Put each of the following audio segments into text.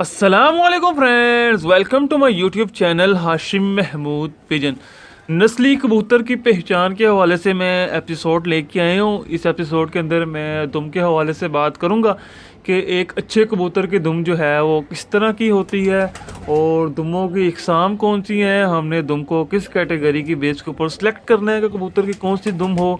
अस्सलामुअलैकुम friends, welcome to my YouTube channel Hashim Mahmood pigeon. नस्ली कबूतर की पहचान के हवाले से मैं एपिसोड लेके आया हूँ। इस एपिसोड के अंदर मैं दुम के हवाले से बात करूँगा कि एक अच्छे कबूतर की दुम जो है वो किस तरह की होती है और दुमों की इकसाम कौन सी हैं। हमने दुम को किस कैटेगरी की बेस के ऊपर सेलेक्ट करना है कि कबूतर की कौन सी दुम हो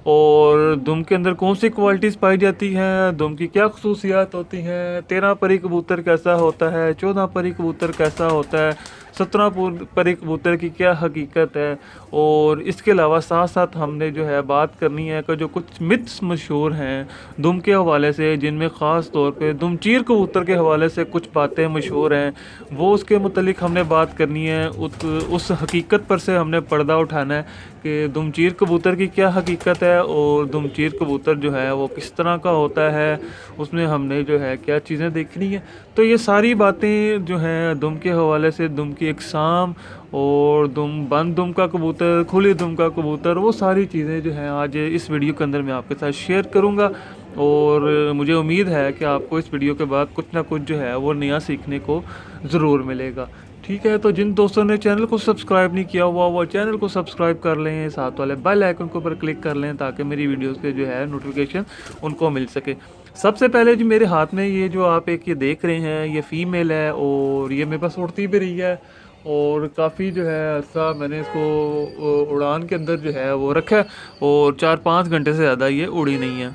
और दुम के अंदर कौन सी क्वालिटीज़ पाई जाती हैं, दुम की क्या खसूसियात होती हैं, 13 परी कबूतर कैसा होता है, 14 परी कबूतर कैसा होता है, 17 परी कबूतर की क्या हकीकत है। और इसके अलावा साथ साथ हमने जो है बात करनी है कि जो कुछ मिथ्स मशहूर हैं दुम के हवाले से, जिनमें ख़ास तौर पे दुमचीर कबूतर के हवाले से कुछ बातें मशहूर हैं, वो उसके मुतलिक हमने बात करनी है। उस हकीकत पर से हमने पर्दा उठाना है कि दुमचीर कबूतर की क्या हकीकत है और दुमचीर कबूतर जो है वो किस तरह का होता है, उसमें हमने जो है क्या चीज़ें देखनी है। तो ये सारी बातें जो हैं दुम के हवाले से, दुम की इकसाम और बंद दुम का कबूतर, खुली दुम का कबूतर, वो सारी चीज़ें जो हैं आज इस वीडियो के अंदर मैं आपके साथ शेयर करूँगा। और मुझे उम्मीद है कि आपको इस वीडियो के बाद कुछ ना कुछ जो है वो नया सीखने को ज़रूर मिलेगा। ठीक है, तो जिन दोस्तों ने चैनल को सब्सक्राइब नहीं किया हुआ वो चैनल को सब्सक्राइब कर लें, साथ वाले बेल आइकन के ऊपर क्लिक कर लें ताकि मेरी वीडियोस के जो है नोटिफिकेशन उनको मिल सके। सबसे पहले जो मेरे हाथ में ये जो आप एक ये देख रहे हैं ये फ़ीमेल है और ये मेरे पास उड़ती भी रही है और काफ़ी जो है अर्सा मैंने इसको उड़ान के अंदर जो है वो रखा है और 4-5 घंटे से ज़्यादा ये उड़ी नहीं है।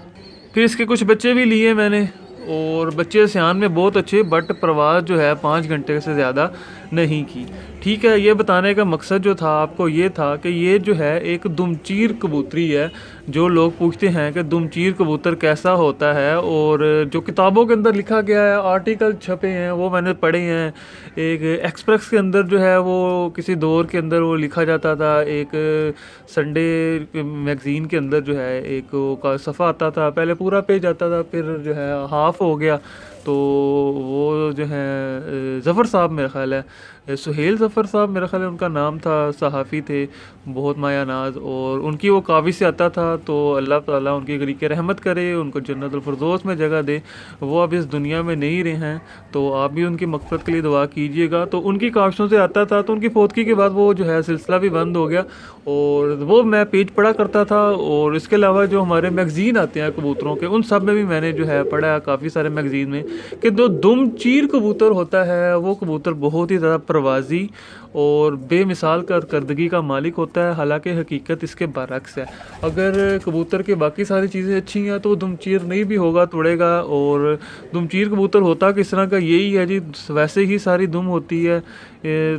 फिर इसके कुछ बच्चे भी लिए मैंने और बच्चे सियान में बहुत अच्छे, बट प्रवास जो है 5 घंटे से ज़्यादा नहीं की। ठीक है, ये बताने का मकसद जो था आपको ये था कि ये जो है एक दुमचीर कबूतरी है। जो लोग पूछते हैं कि दुमचीर कबूतर कैसा होता है, और जो किताबों के अंदर लिखा गया है, आर्टिकल छपे हैं वो मैंने पढ़े हैं। एक एक्सप्रेस के अंदर जो है वो किसी दौर के अंदर वो लिखा जाता था, एक संडे मैगज़ीन के अंदर जो है एक वो का सफ़ा आता था, पहले पूरा पेज आता था फिर जो है हाफ़ हो गया। तो वो जो है ज़फ़र साहब मेरा ख़्याल है, सुहेल ज़फ़र साहब मेरा ख़्याल है उनका नाम था, सहाफ़ी थे, बहुत माया नाज, और उनकी वो कावी से आता था। तो अल्लाह ताला उनकी गरीक रहमत करे, उनको जन्नतुल फ़िरदौस में जगह दे। वो अब इस दुनिया में नहीं रहे हैं, तो आप भी उनकी मग़फ़िरत के लिए दुआ कीजिएगा। तो उनकी काविशों से आता था, तो उनकी फ़ौतगी के बाद वो जो है सिलसिला भी बंद हो गया और वो मैं पेज पढ़ा करता था। और इसके अलावा जो हमारे मैगज़ीन आते हैं कबूतरों के, उन सब में भी मैंने जो है पढ़ा काफ़ी सारे मैगज़ीन में कि जो दुमचीर कबूतर होता है वो कबूतर बहुत ही ज़्यादा प्रवासी और बेमिसाल करदगी का मालिक होता है। हालांकि हकीकत इसके बरक्स है। अगर कबूतर के बाकी सारी चीज़ें अच्छी हैं तो दुमचीर नहीं भी होगा तोड़ेगा। और दुमचीर कबूतर होता किस तरह का, यही है जी, वैसे ही सारी दुम होती है।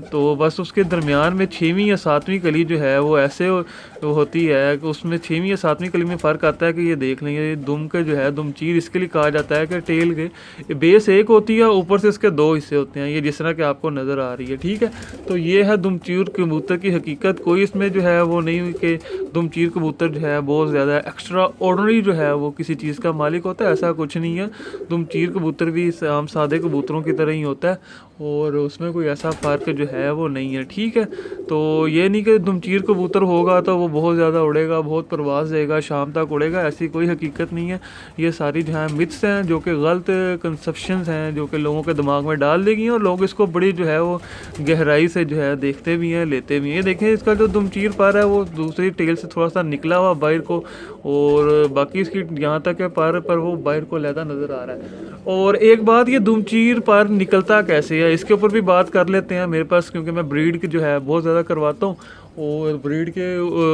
तो बस उसके दरमियान में 6वीं या 7वीं कली जो है वो ऐसे होती है कि उसमें 6वीं या 7वीं कली में फ़र्क आता है कि ये देख लेंगे दुम के जो है दुमचीर इसके लिए कहा जाता है कि टेल के बेस एक होती है, ऊपर से इसके 2 हिस्से होते हैं, ये जिस तरह के आपको नज़र आ रही है। ठीक है, तो ये है दुमचीर कबूतर की हकीकत। कोई इसमें जो है वो नहीं हुई कि दुमचीर कबूतर जो है बहुत ज़्यादा एक्स्ट्रा ऑर्डनरी जो है वो किसी चीज़ का मालिक होता है, ऐसा कुछ नहीं है। दुमचीर कबूतर भी आम सादे कबूतरों की तरह ही होता है और उसमें कोई ऐसा फ़र्क जो है वो नहीं है। ठीक है, तो ये नहीं कि दुमचीर कबूतर होगा तो वो बहुत ज़्यादा उड़ेगा, बहुत परवाज़ देगा, शाम तक उड़ेगा, ऐसी कोई हकीकत नहीं है। ये सारी जो है मिथ्स हैं, जो कि गलत कंसेप्शंस हैं, जो कि लोगों के दिमाग में डाल देगी और लोग इसको बड़ी जो है वो गहराई से जो है देखते भी हैं, लेते भी हैं। देखें, इसका जो दुमचीर पर है वो दूसरी टेल से थोड़ा सा निकला हुआ बाहर को, और बाकी इसकी यहाँ तक है पर वो बाहर को लहदा नज़र आ रहा है। और एक बात, ये दुमचीर पर निकलता कैसे है इसके ऊपर भी बात कर लेते हैं मेरे पास, क्योंकि मैं ब्रीड की जो है बहुत ज़्यादा करवाता हूँ और ब्रीड के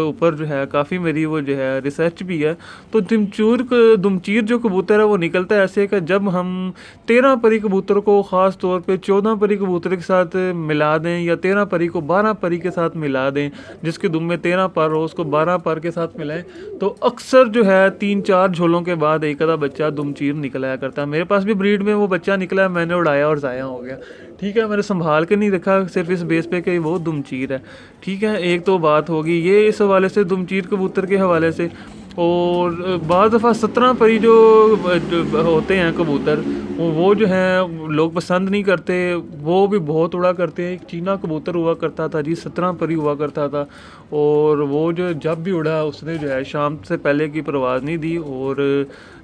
ऊपर जो है काफ़ी मेरी वो जो है रिसर्च भी है। तो दुमचीर जो कबूतर है वो निकलता है ऐसे कि जब हम 13 परी कबूतर को ख़ास तौर पे 14 परी कबूतर के साथ मिला दें, या 13 परी को 12 परी के साथ मिला दें, जिसके दुम में 13 पर हो उसको 12 पर के साथ मिलाएं, तो अक्सर जो है 3-4 झोलों के बाद एक आधा बच्चा दुमचीर निकलाया करता है। मेरे पास भी ब्रीड में वो बच्चा निकला, मैंने उड़ाया और ज़ाया हो गया। ठीक है, मैंने संभाल के नहीं रखा सिर्फ इस बेस पे कि वो दुमचीर है। ठीक है, एक तो बात होगी ये इस हवाले से दुमचीर कबूतर के हवाले से। और बाज़ दफ़ा 17 परी जो होते हैं कबूतर, वो जो हैं लोग पसंद नहीं करते, वो भी बहुत उड़ा करते हैं। एक चीना कबूतर हुआ करता था जी, 17 परी हुआ करता था, और वो जो जब भी उड़ा उसने जो है शाम से पहले की परवाज़ नहीं दी और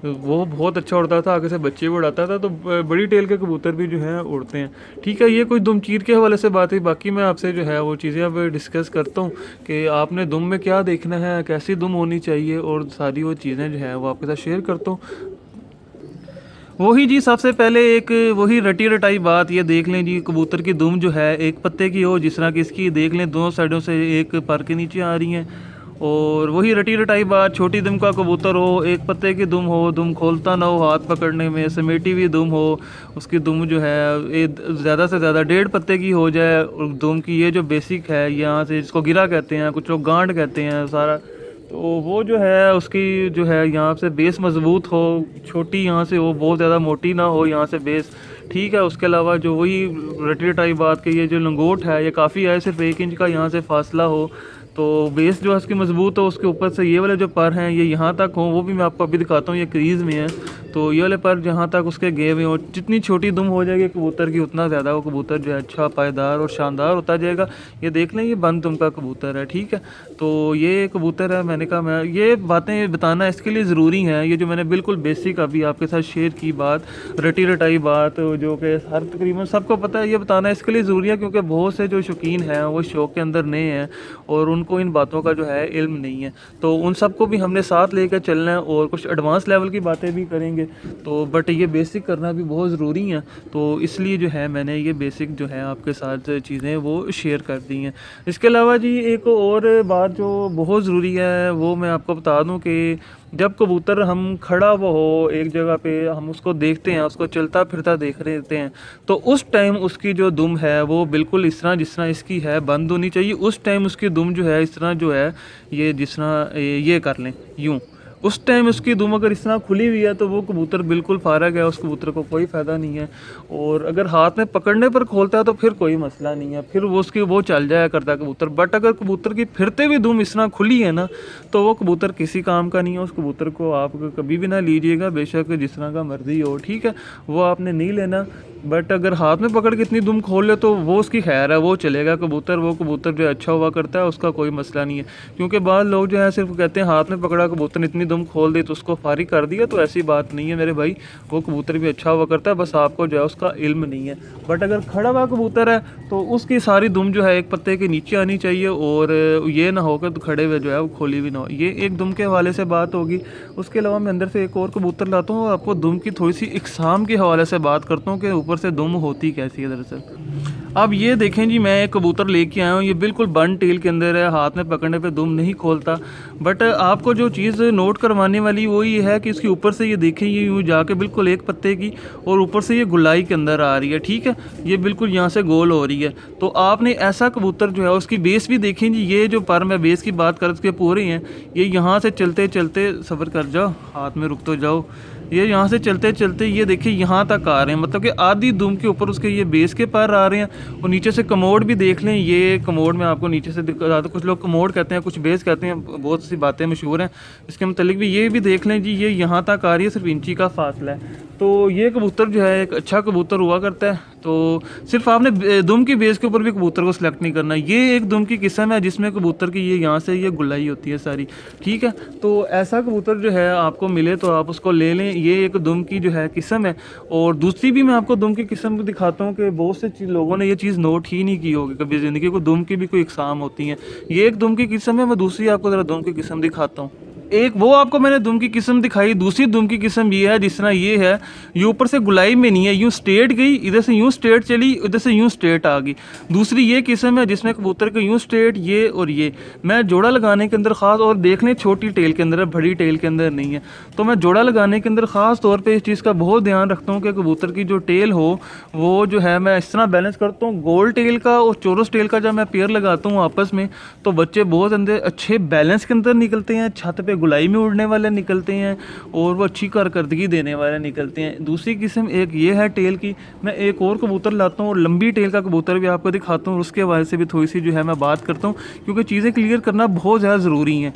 वो बहुत अच्छा उड़ता था, आगे से बच्चे भी उड़ाता था, तो बड़ी टेल के कबूतर भी जो है उड़ते हैं। ठीक है, ये कोई दुमचीर के हवाले से बात है। बाकी मैं आपसे जो है वो चीज़ें अब डिस्कस करता हूँ कि आपने दुम में क्या देखना है, कैसी दुम होनी चाहिए, और सारी वो चीज़ें जो है वो आपके साथ शेयर करता हूँ। वही जी, सबसे पहले एक वही रटी रटाई बात ये देख लें जी, कबूतर की दुम जो है एक पत्ते की हो, जिस तरह की इसकी देख लें दोनों साइडों से एक पर के नीचे आ रही हैं। और वही रटी रटाई बात, छोटी दुम का कबूतर हो, एक पत्ते की दुम हो, दुम खोलता ना हो हाथ पकड़ने में, समेटी हुई दुम हो, उसकी दुम जो है ये ज़्यादा से ज़्यादा 1.5 पत्ते की हो जाए। और दुम की ये जो बेसिक है, यहाँ से जिसको गिरा कहते हैं, कुछ लोग गांड कहते हैं सारा, तो वो जो है उसकी जो है यहाँ से बेस मज़बूत हो, छोटी यहाँ से हो, बहुत ज़्यादा मोटी ना हो यहाँ से बेस। ठीक है, उसके अलावा जो वही रटी रटाई बात की, ये जो लंगोट है ये काफ़ी है, सिर्फ 1 इंच का यहाँ से फासला हो, तो बेस जो है उसकी मज़बूत हो। उसके ऊपर से ये वाले जो पर हैं ये यहाँ तक हों, वो भी मैं आपको अभी दिखाता हूँ, ये क्रीज़ में है, तो ये वाले पर जहाँ तक उसके गए हुए हों। जितनी छोटी दुम हो जाएगी कबूतर की, उतना ज़्यादा वो कबूतर जो है अच्छा पायदार और शानदार होता जाएगा। ये देख लें, ये बंद दुम का कबूतर है। ठीक है, तो ये कबूतर है, मैंने कहा मैं ये बातें बताना इसके लिए ज़रूरी हैं, ये जो मैंने बिल्कुल बेसिक अभी आपके साथ शेयर की बात, रटी रटाई बात, जो कि हर तकरीबन सबको पता है, ये बताना इसके लिए ज़रूरी है क्योंकि बहुत से जो शौकीन हैं वो शौक़ के अंदर नए हैं और उनको इन बातों का जो है इल्म नहीं है, तो उन सबको भी हमने साथ लेकर चलना है और कुछ एडवांस लेवल की बातें भी करेंगे। तो बट ये बेसिक करना भी बहुत ज़रूरी है, तो इसलिए जो है मैंने ये बेसिक जो है आपके साथ चीज़ें वो शेयर कर दी हैं। इसके अलावा जी एक और बात जो बहुत ज़रूरी है वो मैं आपको बता दूं कि जब कबूतर हम खड़ा हुआ हो एक जगह पे, हम उसको देखते हैं, उसको चलता फिरता देख रहे होते हैं, तो उस टाइम उसकी जो दुम है वो बिल्कुल इस तरह जिस तरह इसकी है बंद होनी चाहिए। उस टाइम उसकी दुम जो है इस तरह जो है ये जिस तरह ये कर लें यूँ, उस टाइम उसकी दुम अगर इस तरह खुली हुई है तो वो कबूतर बिल्कुल फारग है, उस कबूतर को कोई फ़ायदा नहीं है। और अगर हाथ में पकड़ने पर खोलता है तो फिर कोई मसला नहीं है, फिर वो उसकी वो चल जाया करता है कबूतर। बट अगर कबूतर की फिरते हुए दुम इस तरह खुली है ना, तो वो कबूतर किसी काम का नहीं है। उस कबूतर को आप कभी भी ना लीजिएगा, बेशक जिस तरह का मर्ज़ी हो। ठीक है, वो आपने नहीं लेना। बट अगर हाथ में पकड़ के इतनी दुम खोल ले तो वो उसकी खैर है, वो चलेगा कबूतर, वो कबूतर जो अच्छा हुआ करता है, उसका कोई मसला नहीं है। क्योंकि बाद लोग जो है सिर्फ कहते हैं हाथ में पकड़ा कबूतर इतनी दुम खोल दी तो उसको फारिग कर दिया, तो ऐसी बात नहीं है मेरे भाई, वो कबूतर भी अच्छा हुआ करता है, बस आपको जो है उसका इल्म नहीं है। बट अगर खड़ा हुआ कबूतर है तो उसकी सारी दुम जो है एक पत्ते के नीचे आनी चाहिए और ये ना होकर तो खड़े हुए जो है वो खोली भी ना हो। ये एक दुम के हवाले से बात होगी। उसके अलावा मैं अंदर से एक और कबूतर लाता हूँ और आपको दुम की थोड़ी सी इकसाम के हवाले से बात करता हूँ कि ऊपर से दुम होती कैसी है दरअसल। अब ये देखें जी, मैं एक कबूतर लेके आया हूँ, ये बिल्कुल बन टेल के अंदर है, हाथ में पकड़ने पे दुम नहीं खोलता। बट आपको जो चीज़ नोट करवाने वाली वो ये है कि इसके ऊपर से ये देखें, ये यूँ जाके बिल्कुल एक पत्ते की और ऊपर से ये गुलाई के अंदर आ रही है। ठीक है, ये बिल्कुल यहाँ से गोल हो रही है। तो आपने ऐसा कबूतर जो है उसकी बेस भी देखें जी, ये जो पर मैं बेस की बात कर उसके पूरे हैं, ये यहाँ से चलते चलते सफ़र कर जाओ, हाथ में रुक तो जाओ, ये यहाँ से चलते चलते ये देखिए यहाँ तक आ रहे हैं, मतलब कि आधी दुम के ऊपर उसके ये बेस के पर आ रहे हैं। और नीचे से कमोड भी देख लें, ये कमोड में आपको नीचे से दिखा, कुछ लोग कमोड कहते हैं, कुछ बेस कहते हैं, बहुत सी बातें मशहूर हैं इसके मतलब भी। ये भी देख लें जी, ये यहाँ तक आ रही है, सिर्फ इंची का फासला है। तो ये कबूतर जो है एक अच्छा कबूतर हुआ करता है। तो सिर्फ आपने दुम की बेस के ऊपर भी कबूतर को सिलेक्ट नहीं करना। ये एक दुम की किस्म है जिसमें कबूतर की ये यहाँ से ये गुलाई होती है सारी। ठीक है, तो ऐसा कबूतर जो है आपको मिले तो आप उसको ले लें, ये एक दुम की जो है किस्म है। और दूसरी भी मैं आपको दुम की किस्म दिखाता हूँ कि बहुत से लोगों ने ये चीज़ नोट ही नहीं की होगी कभी ज़िंदगी को, दुम की भी कोई इकसाम होती हैं। ये एक दुम की किस्म है, मैं दूसरी आपको ज़रा दुम की किस्म दिखाता हूँ। एक वो आपको मैंने दुम की किस्म दिखाई, दूसरी दुम की किस्म ये है जिस तरह ये है, ये ऊपर से गुलाई में नहीं है, यूँ स्ट्रेट गई, इधर से यूँ स्ट्रेट चली, इधर से यूँ स्ट्रेट आ गई। दूसरी ये किस्म है जिसमें कबूतर के यूँ स्ट्रेट ये और ये, मैं जोड़ा लगाने के अंदर ख़ास और देख लें छोटी टेल के अंदर है, बड़ी टेल के अंदर नहीं है। तो मैं जोड़ा लगाने के अंदर ख़ास तौर पर इस चीज़ का बहुत ध्यान रखता हूँ कि कबूतर की जो टेल हो वो जो है मैं इस तरह बैलेंस करता हूँ। गोल टेल का और चोरस टेल का जब मैं पेयर लगाता हूँ आपस में, तो बच्चे बहुत अंदर अच्छे बैलेंस के अंदर निकलते हैं, छत पे गुलाई में उड़ने वाले निकलते हैं और वो अच्छी कारकर्दगी देने वाले निकलते हैं। दूसरी किस्म एक ये है टेल की। मैं एक और कबूतर लाता हूँ और लंबी टेल का कबूतर भी आपको दिखाता हूँ, उसके हवाले से भी थोड़ी सी जो है मैं बात करता हूँ क्योंकि चीज़ें क्लियर करना बहुत ज़्यादा ज़रूरी हैं।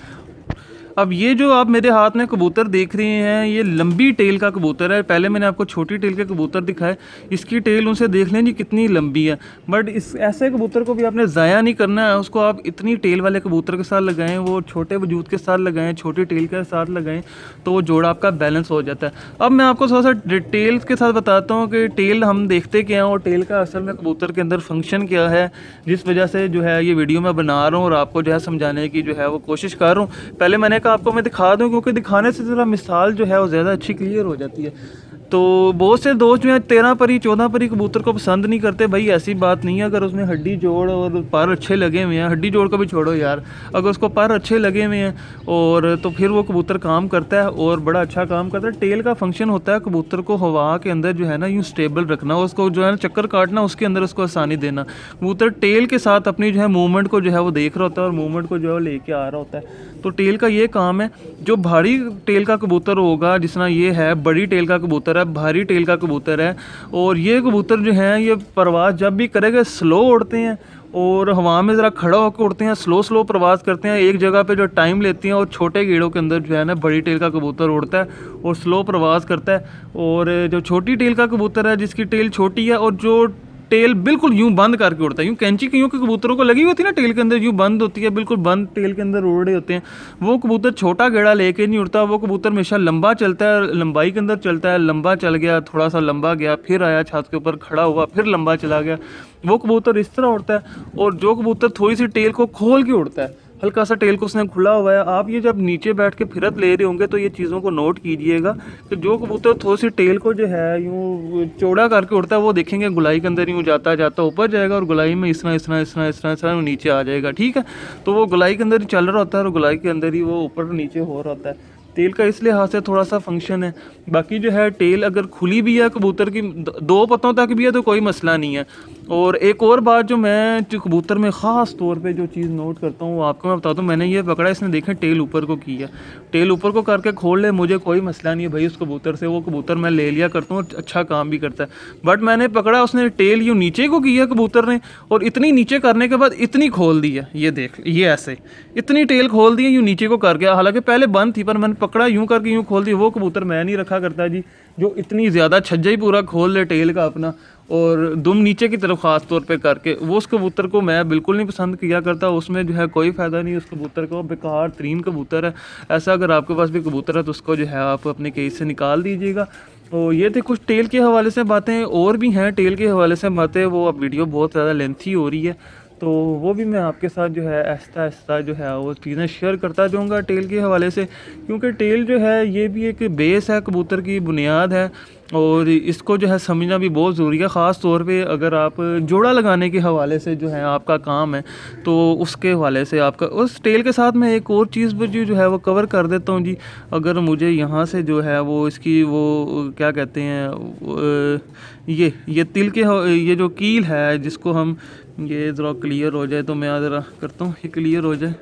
अब ये जो आप मेरे हाथ में कबूतर देख रहे हैं ये लंबी टेल का कबूतर है। पहले मैंने आपको छोटी टेल के कबूतर दिखाए, इसकी टेल उनसे देख लें जी कितनी लंबी है। बट इस ऐसे कबूतर को भी आपने ज़ाया नहीं करना है, उसको आप इतनी टेल वाले कबूतर के साथ लगाएं, वो छोटे वजूद के साथ लगाएं, छोटी टेल के साथ लगाएं, तो वो जोड़ा आपका बैलेंस हो जाता है। अब मैं आपको थोड़ा सा डिटेल के साथ बताता हूँ कि टेल हम देखते क्या हैं और टेल का असल में कबूतर के अंदर फंक्शन क्या है, जिस वजह से जो है ये वीडियो मैं बना रहा हूँ और आपको जो है समझाने की जो है वो कोशिश कर रहा हूँ। पहले मैंने कहा आपको मैं दिखा दूँ, क्योंकि दिखाने से ज़रा मिसाल जो है वो ज़्यादा अच्छी क्लियर हो जाती है। तो बहुत से दोस्त जो है 13 परी 14 परी कबूतर को पसंद नहीं करते। भाई ऐसी बात नहीं है, अगर उसमें हड्डी जोड़ और पर अच्छे लगे हुए हैं, हड्डी जोड़ को भी छोड़ो यार, अगर उसको पर अच्छे लगे हुए हैं और तो फिर वो कबूतर काम करता है और बड़ा अच्छा काम करता है। टेल का फंक्शन होता है कबूतर को हवा के अंदर जो है ना यूँ स्टेबल रखना, उसको जो है ना चक्कर काटना, उसके अंदर उसको आसानी देना। कबूतर टेल के साथ अपनी जो है मूवमेंट को जो है वो देख रहा होता है और मूवमेंट को जो है वो लेके आ रहा होता है। तो टेल का ये काम है। जो भारी टेल का कबूतर होगा, जिस तरह ये है बड़ी टेल का कबूतर है, भारी टेल का कबूतर है, और ये कबूतर जो हैं ये परवाज़ जब भी करेगा स्लो उड़ते हैं और हवा में ज़रा खड़ा होकर उड़ते हैं, स्लो स्लो प्रवास करते हैं, एक जगह पे जो टाइम लेती हैं। और छोटे गेड़ों के अंदर जो है ना बड़ी टेल का कबूतर उड़ता है और स्लो प्रवास करता है। और जो छोटी टेल का कबूतर है, जिसकी टेल छोटी है और जो टेल बिल्कुल यूं बंद करके उड़ता है, यूं कैंची की यूं के कबूतरों को लगी होती है ना टेल के अंदर, यूं बंद होती है, बिल्कुल बंद टेल के अंदर उड़ रहे होते हैं। वो कबूतर छोटा गेड़ा लेके नहीं उड़ता, वो कबूतर हमेशा लंबा चलता है, लंबाई के अंदर चलता है। लंबा चल गया, थोड़ा सा लंबा गया, फिर आया छत के ऊपर खड़ा हुआ, फिर लंबा चला गया। वो कबूतर इस तरह उड़ता है। और जो कबूतर थोड़ी सी टेल को खोल के उड़ता है, हल्का सा टेल को उसने खुला हुआ है, आप ये जब नीचे बैठ के फिरत ले रहे होंगे तो ये चीज़ों को नोट कीजिएगा कि जो कबूतर थोड़ी सी टेल को जो है यूँ चौड़ा करके उड़ता है, वो देखेंगे गुलाई के अंदर यूँ जाता जाता ऊपर जाएगा और गुलाई में इस तरह नीचे आ जाएगा। ठीक है, तो वो गुलाई के अंदर ही चल रहा होता है और गुलाई के अंदर ही वो ऊपर नीचे हो रहा होता है। टेल का इस लिहाज से थोड़ा सा फंक्शन है। बाकी जो है टेल अगर खुली भी है कबूतर की, दो पत्तों तक भी है तो कोई मसला नहीं है। और एक और बात जो मैं जो कबूतर में ख़ास तौर पे जो चीज़ नोट करता हूँ वो आपको मैं बताता हूँ। मैंने ये पकड़ा, इसने देखें टेल ऊपर को की है, टेल ऊपर को करके खोल ले, मुझे कोई मसला नहीं है भाई उस कबूतर से, वो कबूतर मैं ले लिया करता हूँ, अच्छा काम भी करता है। बट मैंने पकड़ा उसने टेल यूँ नीचे को की है कबूतर ने, और इतनी नीचे करने के बाद इतनी खोल दी है, ये देख, ये ऐसे इतनी टेल खोल दी है यूँ नीचे को करके, हालांकि पहले बंद थी पर मैंने पकड़ा यूँ करके यूँ खोल दी। वो कबूतर मैं नहीं रखा करता जी, जो इतनी ज़्यादा छज्जा ही पूरा खोल ले टेल का अपना और दुम नीचे की तरफ ख़ास तौर पे करके, वो उस कबूतर को मैं बिल्कुल नहीं पसंद किया करता। उसमें जो है कोई फ़ायदा नहीं, उस कबूतर को बेकार तरीन कबूतर है। ऐसा अगर आपके पास भी कबूतर है तो उसको जो है आप अपने केस से निकाल दीजिएगा। तो ये थे कुछ टेल के हवाले से बातें, और भी हैं टेल के हवाले से बातें, वो अब वीडियो बहुत ज़्यादा लेंथी हो रही है, तो वो भी मैं आपके साथ जो है आहिस्ता आहिस्ता जो है वो चीज़ें शेयर करता जाऊँगा टेल के हवाले से। क्योंकि टेल जो है ये भी एक बेस है, कबूतर की बुनियाद है, और इसको जो है समझना भी बहुत ज़रूरी है। ख़ास तौर पे अगर आप जोड़ा लगाने के हवाले से जो है आपका काम है तो उसके हवाले से आपका उस टेल के साथ मैं एक और चीज़ भी जो है वो कवर कर देता हूँ जी। अगर मुझे यहाँ से जो है वो इसकी वो क्या कहते हैं ये तिल के ये जो कील है जिसको हम, ये ज़रा क्लियर हो जाए तो मैं ज़रा करता हूँ, ये क्लियर हो जाए।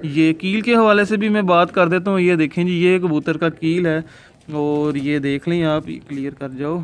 ये कील के हवाले से भी मैं बात कर देता हूँ। ये देखें जी, ये कबूतर का कील है और ये देख लें आप, क्लियर कर जाओ,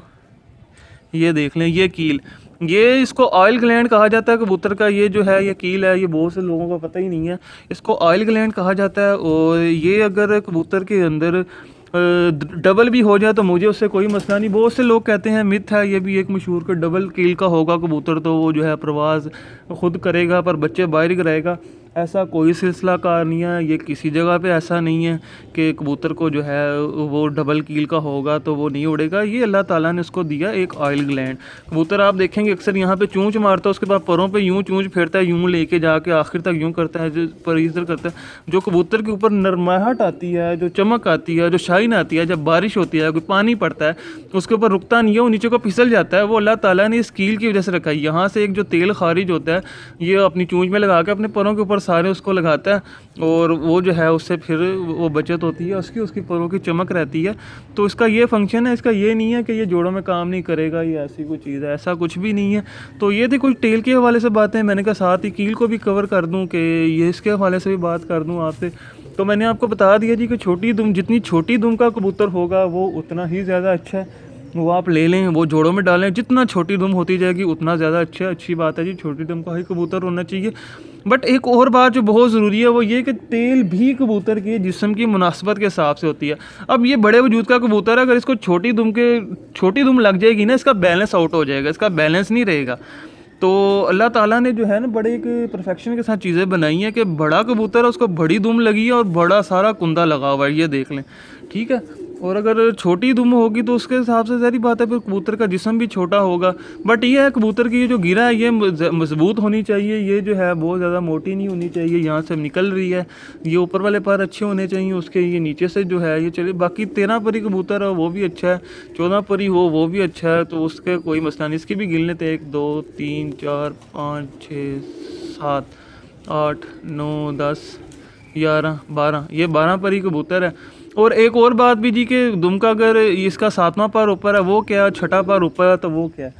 ये देख लें ये कील, ये इसको ऑयल ग्लैंड कहा जाता है कबूतर का। ये जो है ये कील है, ये बहुत से लोगों को पता ही नहीं है, इसको ऑयल ग्लैंड कहा जाता है। और ये अगर कबूतर के अंदर डबल भी हो जाए तो मुझे उससे कोई मसला नहीं। बहुत से लोग कहते हैं, मिथ है ये भी एक मशहूर, कि डबल कील का होगा कबूतर तो वो जो है प्रवास खुद करेगा पर बच्चे बाहर रहेगा। ऐसा कोई सिलसिला कार नहीं है, ये किसी जगह पे ऐसा नहीं है कि कबूतर को जो है वो डबल कील का होगा तो वो नहीं उड़ेगा। ये अल्लाह ताला ने उसको दिया एक ऑयल ग्लैंड। कबूतर आप देखेंगे अक्सर यहाँ पे चूंच मारता है, उसके बाद परों पे यूं चूंच फेरता है, यूं लेके जाके आखिर तक यूं करता है, जो पर इधर करता है। जो कबूतर के ऊपर नरमाहट आती है, जो चमक आती है, जो शाइन आती है, जब बारिश होती है, कोई पानी पड़ता है, उसके ऊपर रुकता नहीं है, वो नीचे को फिसल जाता है। वो अल्लाह ताला ने इस कील की वजह से रखा है। यहाँ से एक जो तेल खारिज होता है ये अपनी चूंच में लगा के अपने परों के ऊपर सारे उसको लगाता है, और वो जो है उससे फिर वो बचत होती है उसकी परों की चमक रहती है। तो इसका ये फंक्शन है, इसका ये नहीं है कि ये जोड़ों में काम नहीं करेगा, ये ऐसी कोई चीज़ है, ऐसा कुछ भी नहीं है। तो ये थी कुछ टेल के हवाले से बातें। मैंने कहा साथ ही कील को भी कवर कर दूं कि ये इसके हवाले से भी बात कर दूं आपसे। तो मैंने आपको बता दिया जी कि छोटी दुम, जितनी छोटी दुम का कबूतर होगा वो उतना ही ज़्यादा अच्छा है। वो आप ले लें, वो जोड़ों में डालें। जितना छोटी दुम होती जाएगी उतना ज़्यादा अच्छी बात है जी, छोटी दुम का ही कबूतर होना चाहिए। बट एक और बात जो बहुत ज़रूरी है वो ये कि तेल भी कबूतर के जिस्म की मुनासबत के हिसाब से होती है। अब ये बड़े वजूद का कबूतर है, अगर इसको छोटी दुम लग जाएगी ना, इसका बैलेंस आउट हो जाएगा, इसका बैलेंस नहीं रहेगा। तो अल्लाह ताला ने जो है ना बड़े एक परफेक्शन के साथ चीज़ें बनाई हैं कि बड़ा कबूतर है उसको बड़ी दुम लगी है और बड़ा सारा कुंदा लगा हुआ है, ये देख लें, ठीक है। और अगर छोटी दुम होगी तो उसके हिसाब से सारी बात है, फिर कबूतर का जिस्म भी छोटा होगा। बट ये है कबूतर की ये जो गिरा है ये मजबूत होनी चाहिए, ये जो है बहुत ज़्यादा मोटी नहीं होनी चाहिए, यहाँ से निकल रही है, ये ऊपर वाले पर अच्छे होने चाहिए उसके, ये नीचे से जो है ये चले। बाकी 13 परी कबूतर है वो भी अच्छा है, 14 परी हो वो भी अच्छा है, तो उसके कोई मसला नहीं। इसकी भी गिन लेते हैं 1 2 3 4 5 6 7 8 9 10 11 12, ये 12 परी कबूतर है। और एक और बात भी जी कि दुम का अगर इसका 7वां पर ऊपर है वो क्या, छठा पर ऊपर है तो वो क्या है,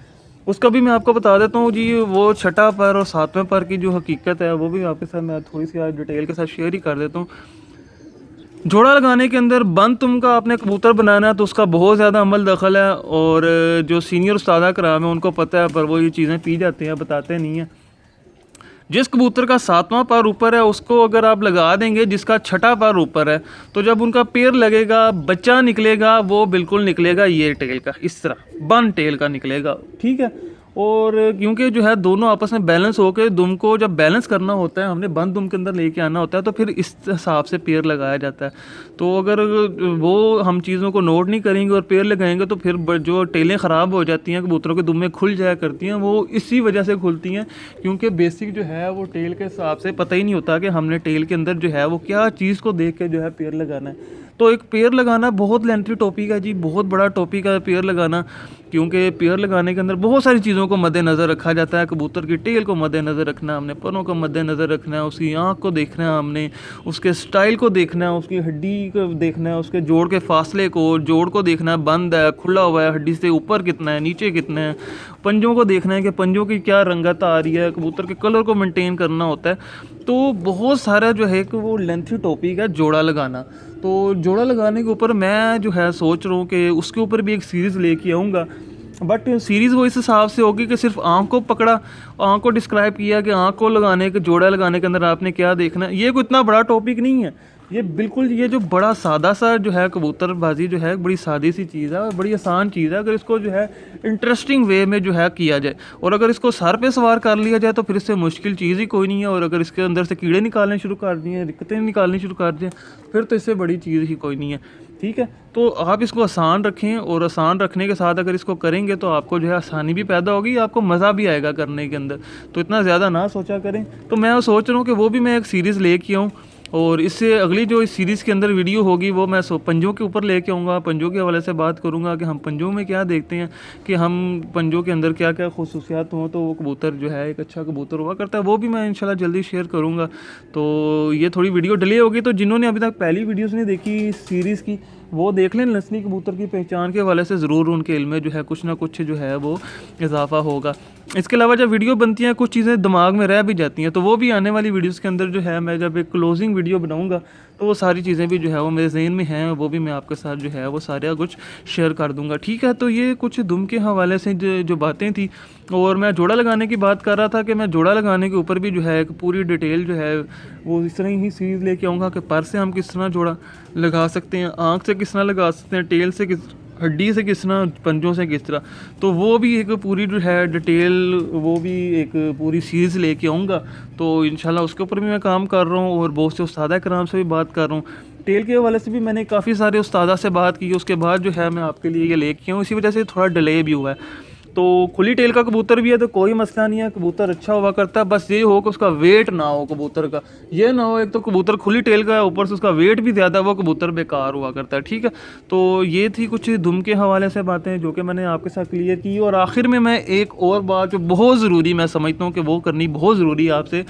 उसका भी मैं आपको बता देता हूँ जी। वो छठा पर और 7वें पर की जो हकीकत है वो भी आपके साथ मैं थोड़ी सी आज डिटेल के साथ शेयर ही कर देता हूँ। जोड़ा लगाने के अंदर बंद तुम का आपने कबूतर बनाना है तो उसका बहुत ज़्यादा अमल दखल है, और जो सीनियर उस्तादा कराम है उनको पता है, पर वो ये चीज़ें पी जाते हैं, बताते नहीं हैं। जिस कबूतर का 7वां पर ऊपर है उसको अगर आप लगा देंगे जिसका छठा पर ऊपर है, तो जब उनका पैर लगेगा, बच्चा निकलेगा, वो बिल्कुल निकलेगा ये टेल का, इस तरह बन टेल का निकलेगा, ठीक है। और क्योंकि जो है दोनों आपस में बैलेंस होकर दुम को जब बैलेंस करना होता है, हमने बंद दुम के अंदर लेके आना होता है, तो फिर इस हिसाब से पैर लगाया जाता है। तो अगर वो हम चीज़ों को नोट नहीं करेंगे और पैर लगाएंगे तो फिर जो टेलें ख़राब हो जाती हैं, कबूतरों के दुम में खुल जाया करती हैं, वो इसी वजह से खुलती हैं क्योंकि बेसिक जो है वो टेल के हिसाब से पता ही नहीं होता कि हमने टेल के अंदर जो है वो क्या चीज़ को देख के जो है पैर लगाना है। तो एक पेयर लगाना बहुत लेंथी टॉपिक है जी, बहुत बड़ा टॉपिक है पेयर लगाना, क्योंकि पेयर लगाने के अंदर बहुत सारी चीज़ों को मद्देनज़र रखा जाता है। कबूतर की टेल को मद्देनज़र रखना है हमने, परों को मद्देनज़र रखना है, उसकी आँख को देखना है हमने, उसके स्टाइल को देखना है, उसकी हड्डी को देखना है, उसके जोड़ के फासले को, जोड़ को देखना है, बंद है, खुला हुआ है, हड्डी से ऊपर कितना है, नीचे कितना है, पंजों को देखना है कि पंजों की क्या रंगत आ रही है, कबूतर के कलर को मेंटेन करना होता है। तो बहुत सारा जो है कि वो लेंथी टॉपिक है जोड़ा लगाना। तो जोड़ा लगाने के ऊपर मैं जो है सोच रहा हूँ कि उसके ऊपर भी एक सीरीज़ लेके आऊँगा, बट सीरीज़ वो इस हिसाब से होगी कि सिर्फ आँख को पकड़ा, आँख को डिस्क्राइब किया कि आँख को लगाने के जोड़ा लगाने के अंदर आपने क्या देखना है। ये कोई इतना बड़ा टॉपिक नहीं है, ये बिल्कुल ये जो बड़ा सादा सा जो है कबूतरबाजी जो है बड़ी सादी सी चीज़ है और बड़ी आसान चीज़ है, अगर इसको जो है इंटरेस्टिंग वे में जो है किया जाए, और अगर इसको सर पे सवार कर लिया जाए तो फिर इससे मुश्किल चीज़ ही कोई नहीं है। और अगर इसके अंदर से कीड़े निकालने शुरू कर दिए, दिक्कतें निकालनी शुरू कर दें, फिर तो इससे बड़ी चीज़ ही कोई नहीं है, ठीक है। तो आप इसको आसान रखें, और आसान रखने के साथ अगर इसको करेंगे तो आपको जो है आसानी भी पैदा होगी, आपको मज़ा भी आएगा करने के अंदर। तो इतना ज़्यादा ना सोचा करें। तो मैं सोच रहा हूँ कि वो भी मैं एक सीरीज़ लेके आऊँ, और इससे अगली जो इस सीरीज़ के अंदर वीडियो होगी वो मैं पंजों के ऊपर लेके आऊँगा, पंजों के हवाले से बात करूँगा कि हम पंजों में क्या देखते हैं, कि हम पंजों के अंदर क्या क्या खुसूसियात हों तो वो कबूतर जो है एक अच्छा कबूतर हुआ करता है। वो भी मैं इंशाल्लाह जल्दी शेयर करूँगा। तो ये थोड़ी वीडियो डिले होगी, तो जिन्होंने अभी तक पहली वीडियोज़ नहीं देखी इस सीरीज़ की वो देख लें। नस्ली कबूतर की पहचान के हवाले से ज़रूर उनके इल्म में जो है कुछ ना कुछ जो है वो इजाफा होगा। इसके अलावा जब वीडियो बनती हैं कुछ चीज़ें दिमाग में रह भी जाती हैं, तो वो भी आने वाली वीडियोज़ के अंदर जो है मैं जब एक क्लोजिंग वीडियो बनाऊँगा तो वो सारी चीज़ें भी जो है वो मेरे जहन में हैं, वो भी मैं आपके साथ जो है वो सारा कुछ शेयर कर दूँगा, ठीक है। तो ये कुछ दुम के हवाले से जो बातें थी। और मैं जोड़ा लगाने की बात कर रहा था कि मैं जोड़ा लगाने के ऊपर भी जो है एक पूरी डिटेल जो है वो इस तरह ही सीरीज़ लेके आऊँगा कि पर से हम किस तरह जोड़ा लगा सकते हैं, आँख से किस तरह लगा सकते हैं, टेल से किस, हड्डी से किस तरह, पंजों से किस तरह। तो वो भी एक पूरी जो है डिटेल, वो भी एक पूरी सीरीज़ लेके आऊँगा। तो इंशाल्लाह उसके ऊपर भी मैं काम कर रहा हूँ, और बहुत से उस्तादा कराम से भी बात कर रहा हूँ। टेल के हवाले से भी मैंने काफ़ी सारे उस्तादा से बात की, उसके बाद जो है मैं आपके लिए ये लेके आऊँ, इसी वजह से थोड़ा डिले भी हुआ है। तो खुली टेल का कबूतर भी है तो कोई मसला नहीं है, कबूतर अच्छा हुआ करता है, बस ये हो कि उसका वेट ना हो कबूतर का, ये ना हो एक तो कबूतर खुली टेल का है ऊपर से उसका वेट भी ज़्यादा, वो कबूतर बेकार हुआ करता है, ठीक है। तो ये थी कुछ दुम के हवाले से बातें जो कि मैंने आपके साथ क्लियर की। और आखिर में मैं एक और बात जो बहुत ज़रूरी मैं समझता हूँ कि वो करनी बहुत ज़रूरी है आपसे,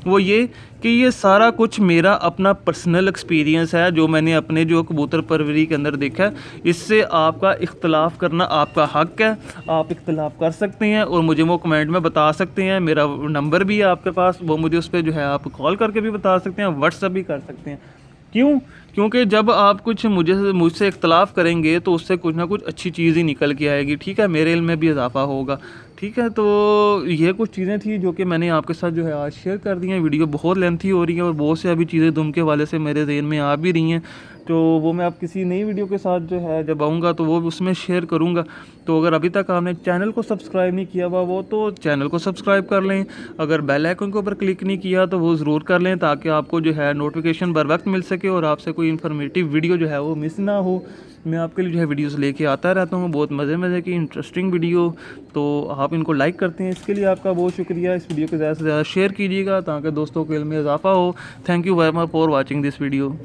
वो ये कि ये सारा कुछ मेरा अपना पर्सनल एक्सपीरियंस है जो मैंने अपने जो कबूतर परवरी के अंदर देखा है। इससे आपका इख्तलाफ करना आपका हक़ है, आप इख्तलाफ कर सकते हैं और मुझे वो कमेंट में बता सकते हैं। मेरा नंबर भी है आपके पास, वो मुझे उस पर जो है आप कॉल करके भी बता सकते हैं, व्हाट्सएप भी कर सकते हैं। क्यों? क्योंकि जब आप कुछ मुझसे इख्तलाफ करेंगे तो उससे कुछ ना कुछ अच्छी चीज़ ही निकल के आएगी, ठीक है? मेरे इल्म में भी इजाफ़ा होगा, ठीक है? तो ये कुछ चीज़ें थी जो कि मैंने आपके साथ जो है आज शेयर कर दी हैं। वीडियो बहुत लेंथी हो रही है और बहुत से अभी चीज़ें दुम के हवाले से मेरे ज़हन में आ भी रही हैं, तो वो मैं अब किसी नई वीडियो के साथ जो है जब आऊँगा तो वो उसमें शेयर करूँगा। तो अगर अभी तक आपने चैनल को सब्सक्राइब नहीं किया हुआ वो तो चैनल को सब्सक्राइब कर लें। अगर बेल आइकन के ऊपर क्लिक नहीं किया तो वो ज़रूर कर लें, ताकि आपको जो है नोटिफिकेशन बर वक्त मिल सके और आपसे कोई इन्फॉर्मेटिव वीडियो जो है वो मिस ना हो। मैं आपके लिए जो है वीडियोस लेके आता रहता हूँ, बहुत मज़े की इंटरेस्टिंग वीडियो। तो आप इनको लाइक करते हैं, इसके लिए आपका बहुत शुक्रिया। इस वीडियो को ज़्यादा से ज़्यादा शेयर कीजिएगा ताकि दोस्तों के इल्म में इजाफ़ा हो। Thank you very much for watching this video.